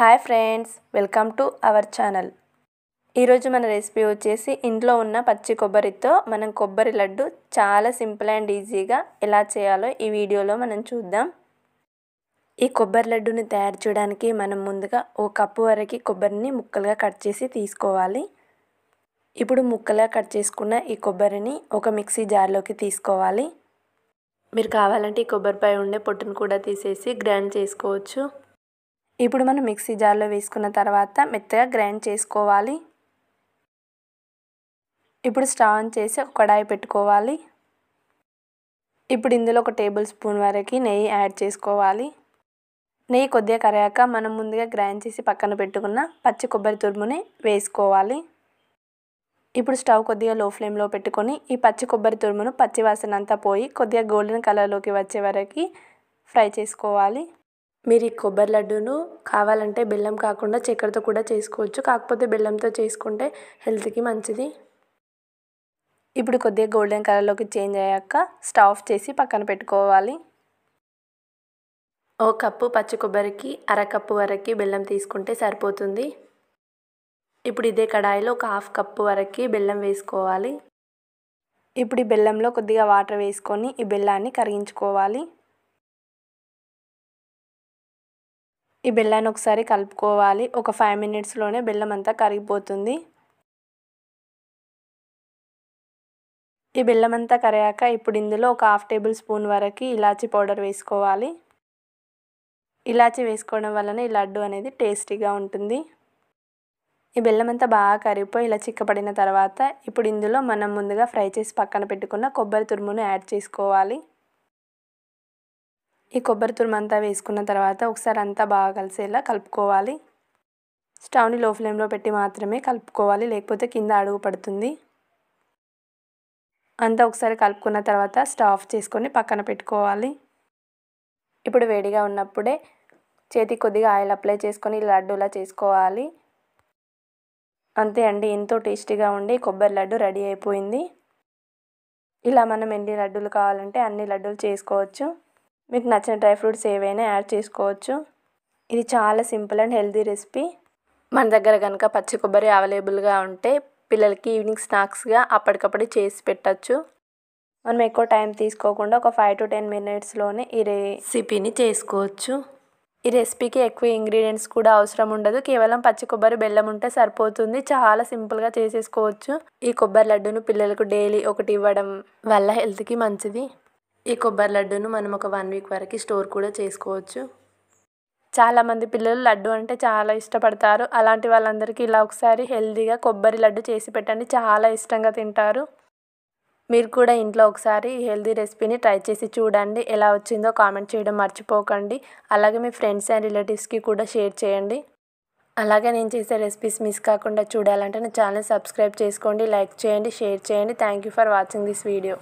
Hi friends, welcome to our channel. ఈరోజు మన recipe వచ్చేసి ఇంట్లో ఉన్న పచ్చి కొబ్బరితో మనం కొబ్బరి లడ్డు చాలా సింపుల్ అండ్ ఈజీగా ఎలా చేయాలో ఈ వీడియోలో మనం చూద్దాం. ఈ కొబ్బరి లడ్డుని తయారు చేయడానికి మనం ముందుగా ఓ కప్పు వరకు కొబ్బరిని ముక్కలుగా కట్ చేసి తీసుకోవాలి. ఇప్పుడు ముక్కలుగా కట్ చేసుకున్న ఈ కొబ్బరిని ఒక మిక్సీ జార్లోకి తీసుకోవాలి. మీరు కావాలంటే ఈ కొబ్బరిపై ఉండే పొట్టును కూడా తీసేసి గ్రైండ్ చేసుకోవచ్చు. ఇప్పుడు మనం మిక్సీ జార్లో వేసుకున్న తర్వాత మెత్తగా గ్రైండ్ చేసుకోవాలి. ఇప్పుడు స్టవ్ ఆన్ చేసి ఒక కడాయి పెట్టుకోవాలి. ఇప్పుడు ఇందులో ఒక టేబుల్ స్పూన్ వరకు నెయ్యి యాడ్ చేసుకోవాలి. నెయ్యి కొద్దిగా కరిగాక మనం ముందుగా గ్రైండ్ చేసి పక్కన పెట్టుకున్న పచ్చి కొబ్బరి తురుముని వేసుకోవాలి. ఇప్పుడు స్టవ్ కొద్దిగా లో ఫ్లేమ్లో పెట్టుకొని ఈ పచ్చి కొబ్బరి తురుమును పచ్చి వాసన అంతా పోయి కొద్దిగా గోల్డెన్ కలర్లోకి వచ్చే వరకు ఫ్రై చేసుకోవాలి. మీరు ఈ కొబ్బరి లడ్డూను కావాలంటే బెల్లం కాకుండా చక్కెరతో కూడా చేసుకోవచ్చు. కాకపోతే బెల్లంతో చేసుకుంటే హెల్త్కి మంచిది. ఇప్పుడు కొద్దిగా గోల్డెన్ కలర్లోకి చేంజ్ అయ్యాక స్టవ్ ఆఫ్ చేసి పక్కన పెట్టుకోవాలి. ఓ కప్పు పచ్చి కొబ్బరికి అరకప్పు వరకు బెల్లం తీసుకుంటే సరిపోతుంది. ఇప్పుడు ఇదే కడాయిలో ఒక హాఫ్ కప్పు వరకు బెల్లం వేసుకోవాలి. ఇప్పుడు ఈ బెల్లంలో కొద్దిగా వాటర్ వేసుకొని ఈ బెల్లాన్ని కరిగించుకోవాలి. ఈ బెల్లాన్ని ఒకసారి కలుపుకోవాలి. ఒక 5 మినిట్స్లోనే బెల్లం అంతా కరిగిపోతుంది. ఈ బెల్లం అంతా కరిగాక ఇప్పుడు ఇందులో ఒక హాఫ్ టేబుల్ స్పూన్ వరకు ఇలాచీ పౌడర్ వేసుకోవాలి. ఇలాచీ వేసుకోవడం వలన ఈ లడ్డు అనేది టేస్టీగా ఉంటుంది. ఈ బెల్లం అంతా బాగా కరిగిపోయి ఇలా చిక్కపడిన తర్వాత ఇప్పుడు ఇందులో మనం ముందుగా ఫ్రై చేసి పక్కన పెట్టుకున్న కొబ్బరి తురుమును యాడ్ చేసుకోవాలి. ఈ కొబ్బరి తురుము అంతా వేసుకున్న తర్వాత ఒకసారి అంతా బాగా కలిసేలా కలుపుకోవాలి. స్టవ్ని లో ఫ్లేమ్లో పెట్టి మాత్రమే కలుపుకోవాలి, లేకపోతే కింద అడుగు పడుతుంది. అంతా ఒకసారి కలుపుకున్న తర్వాత స్టవ్ ఆఫ్ చేసుకొని పక్కన పెట్టుకోవాలి. ఇప్పుడు వేడిగా ఉన్నప్పుడే చేతికి కొద్దిగా ఆయిల్ అప్లై చేసుకొని లడ్డూలా చేసుకోవాలి. అంతే అండి, ఎంతో టేస్టీగా ఉండి కొబ్బరి లడ్డు రెడీ అయిపోయింది. ఇలా మనం ఎన్ని లడ్డూలు కావాలంటే అన్ని లడ్డూలు చేసుకోవచ్చు. మీకు నచ్చిన డ్రై ఫ్రూట్స్ ఏవైనా యాడ్ చేసుకోవచ్చు. ఇది చాలా సింపుల్ అండ్ హెల్తీ రెసిపీ. మన దగ్గర కనుక పచ్చి కొబ్బరి అవైలబుల్గా ఉంటే పిల్లలకి ఈవినింగ్ స్నాక్స్గా అప్పటికప్పుడు చేసి పెట్టచ్చు. మనం ఎక్కువ టైం తీసుకోకుండా ఒక 5 to 10 మినిట్స్లోనే ఈ రెసిపీని చేసుకోవచ్చు. ఈ రెసిపీకి ఎక్కువ ఇంగ్రీడియంట్స్ కూడా అవసరం ఉండదు. కేవలం పచ్చి కొబ్బరి, బెల్లం ఉంటే సరిపోతుంది. చాలా సింపుల్గా చేసేసుకోవచ్చు. ఈ కొబ్బరి లడ్డూను పిల్లలకు డైలీ ఒకటి ఇవ్వడం వల్ల హెల్త్కి మంచిది. ఈ కొబ్బరి లడ్డూను మనం ఒక 1 వీక్ వరకు స్టోర్ కూడా చేసుకోవచ్చు. చాలామంది పిల్లలు లడ్డు అంటే చాలా ఇష్టపడతారు. అలాంటి వాళ్ళందరికీ ఇలా ఒకసారి హెల్తీగా కొబ్బరి లడ్డు చేసి పెట్టండి, చాలా ఇష్టంగా తింటారు. మీరు కూడా ఇంట్లో ఒకసారి హెల్తీ రెసిపీని ట్రై చేసి చూడండి. ఎలా వచ్చిందో కామెంట్ చేయడం మర్చిపోకండి. అలాగే మీ ఫ్రెండ్స్ అండ్ రిలేటివ్స్కి కూడా షేర్ చేయండి. అలాగే నేను చేసే రెసిపీస్ మిస్ కాకుండా చూడాలంటే నా ఛానల్ సబ్స్క్రైబ్ చేసుకోండి, లైక్ చేయండి, షేర్ చేయండి. Thank you for watching this video.